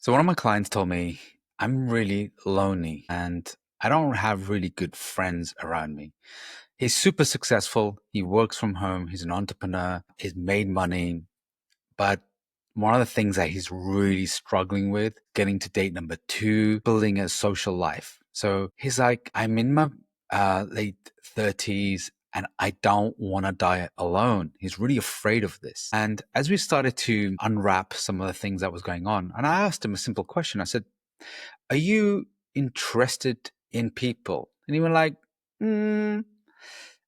So one of my clients told me I'm really lonely and I don't have really good friends around me. He's super successful. He works from home. He's an entrepreneur. He's made money. But one of the things that he's really struggling with, getting to date number two, building a social life. So he's like, I'm in my late 30s and I don't want to die alone. He's really afraid of this. And as we started to unwrap some of the things that was going on, and I asked him a simple question. I said, are you interested in people? And he went like, mm.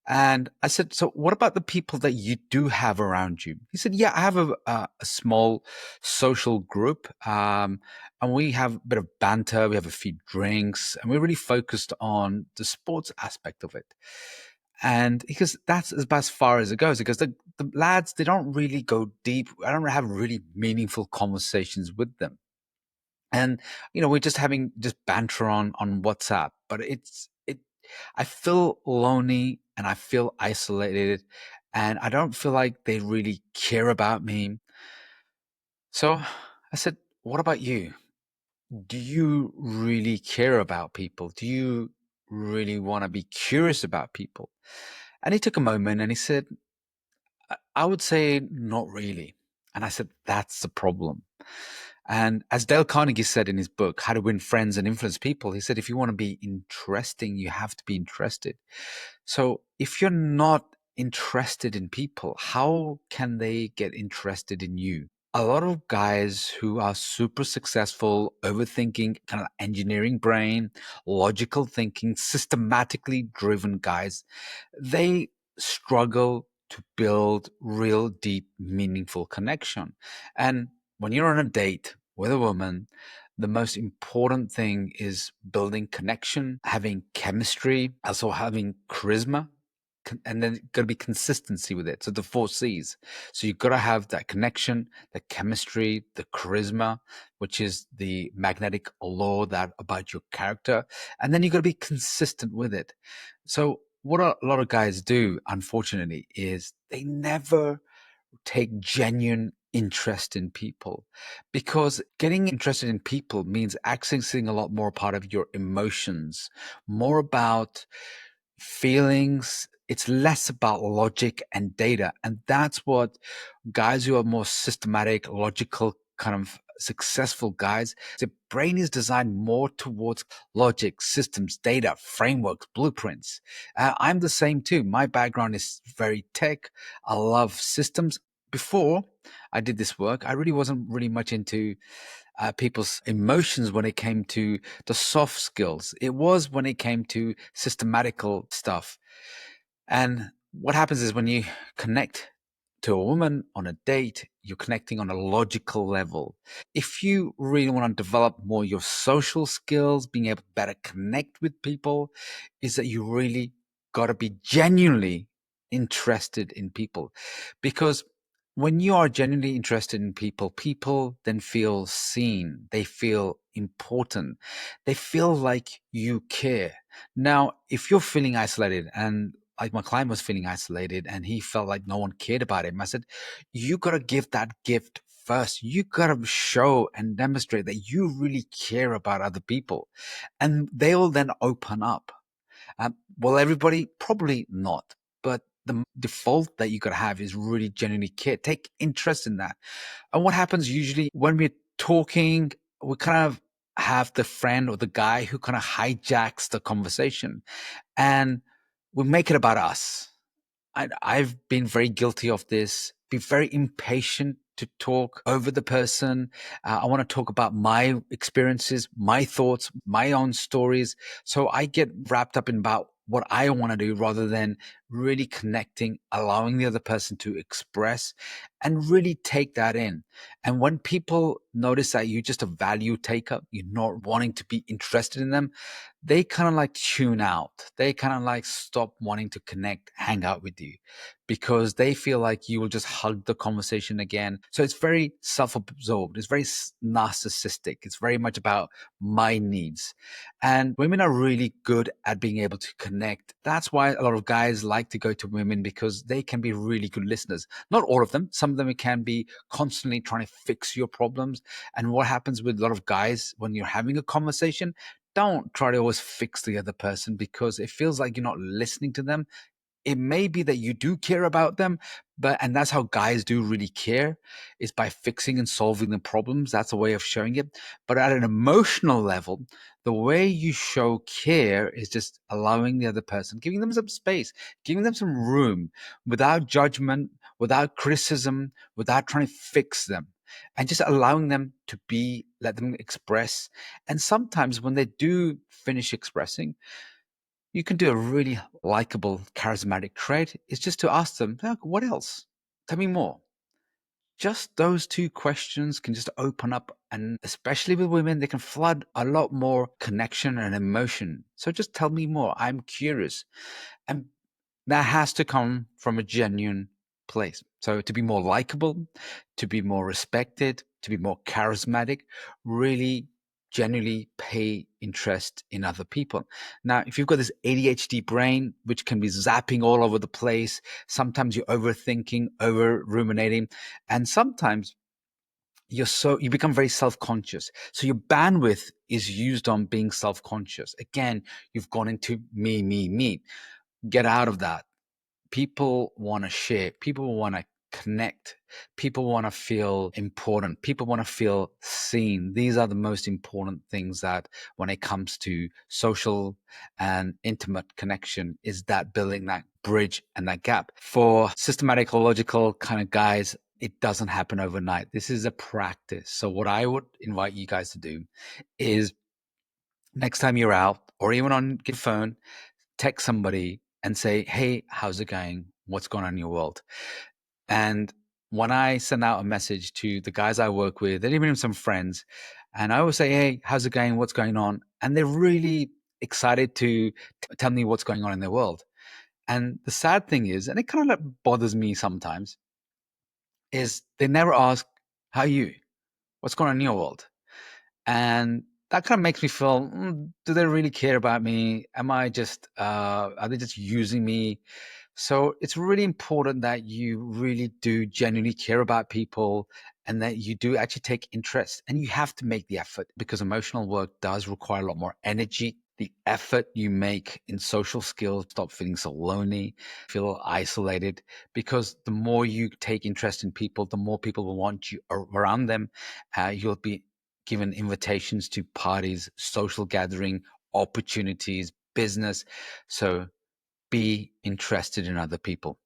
And I said, so what about the people that you do have around you? He said, yeah, I have a small social group. And we have a bit of banter. We have a few drinks and we're really focused on the sports aspect of it. And because that's about as far as it goes, because the lads, they don't really go deep. I don't have really meaningful conversations with them. And, we're just having just banter on WhatsApp, but I feel lonely and I feel isolated and I don't feel like they really care about me. So I said, what about you? Do you really care about people? Do you really want to be curious about people? And he took a moment and he said, I would say not really. And I said, that's the problem. And as Dale Carnegie said in his book, How to Win Friends and Influence People, he said, if you want to be interesting, you have to be interested. So if you're not interested in people, how can they get interested in you? A lot of guys who are super successful, overthinking, kind of engineering brain, logical thinking, systematically driven guys, they struggle to build real deep, meaningful connection. And when you're on a date with a woman, the most important thing is building connection, having chemistry, also having charisma, and then got to be consistency with it. So the four C's. So you've got to have that connection, the chemistry, the charisma, which is the magnetic allure that about your character, and then you've got to be consistent with it. So what a lot of guys do, unfortunately, is they never take genuine interest in people, because getting interested in people means accessing a lot more part of your emotions, more about feelings. It's less about logic and data. And that's what guys who are more systematic, logical, kind of successful guys, the brain is designed more towards logic, systems, data, frameworks, blueprints. I'm the same too. My background is very tech. I love systems. Before I did this work, I really wasn't really much into people's emotions when it came to the soft skills. It was when it came to systematical stuff. And what happens is when you connect to a woman on a date, you're connecting on a logical level. If you really want to develop more your social skills, being able to better connect with people, is that you really got to be genuinely interested in people. Because when you are genuinely interested in people, people then feel seen. They feel important. They feel like you care. Now, if you're feeling isolated, and like my client was feeling isolated and he felt like no one cared about him, I said, you got to give that gift first. You got to show and demonstrate that you really care about other people, and they'll then open up. Well, everybody, probably not, but the default that you got to have is really genuinely care. Take interest in that. And what happens usually when we're talking, we kind of have the friend or the guy who kind of hijacks the conversation and we make it about us. I've been very guilty of this. Be very impatient to talk over the person. I want to talk about my experiences, my thoughts, my own stories. So I get wrapped up in about what I want to do rather than really connecting, allowing the other person to express and really take that in. And when people notice that you're just a value taker, you're not wanting to be interested in them, they kind of like tune out. They kind of like stop wanting to connect, hang out with you, because they feel like you will just hug the conversation again. So it's very self-absorbed. It's very narcissistic. It's very much about my needs. And women are really good at being able to connect. That's why a lot of guys like like to go to women because they can be really good listeners. Not all of them. Some of them can be constantly trying to fix your problems. And what happens with a lot of guys when you're having a conversation, don't try to always fix the other person because it feels like you're not listening to them. It may be that you do care about them, and that's how guys do really care, is by fixing and solving the problems. That's a way of showing it. But at an emotional level, the way you show care is just allowing the other person, giving them some space, giving them some room without judgment, without criticism, without trying to fix them, and just allowing them to be, let them express. And sometimes when they do finish expressing, you can do a really likable, charismatic trait is just to ask them, "Look, what else? Tell me more." Just those two questions can just open up, and especially with women, they can flood a lot more connection and emotion. So just tell me more. I'm curious. And that has to come from a genuine place. So to be more likable, to be more respected, to be more charismatic, really genuinely pay interest in other people. Now, if you've got this ADHD brain, which can be zapping all over the place, sometimes you're overthinking, over ruminating, and sometimes you become very self-conscious. So your bandwidth is used on being self-conscious. Again, you've gone into me, me, me. Get out of that. People want to share. People want to connect. People want to feel important. People want to feel seen. These are the most important things that when it comes to social and intimate connection, is that building that bridge and that gap. For systematic or logical kind of guys, it doesn't happen overnight. This is a practice. So what I would invite you guys to do is next time you're out or even on your phone, text somebody and say, "Hey, how's it going? What's going on in your world?" And when I send out a message to the guys I work with, and even some friends, and I always say, "Hey, how's it going? What's going on?" And they're really excited to tell me what's going on in their world. And the sad thing is, and it kind of bothers me sometimes, is they never ask, "How are you? What's going on in your world?" And that kind of makes me feel, do they really care about me? Are they just using me? So it's really important that you really do genuinely care about people and that you do actually take interest, and you have to make the effort because emotional work does require a lot more energy. The effort you make in social skills, stop feeling so lonely, feel isolated, because the more you take interest in people, the more people will want you around them. You'll be given invitations to parties, social gathering, opportunities, business. So be interested in other people.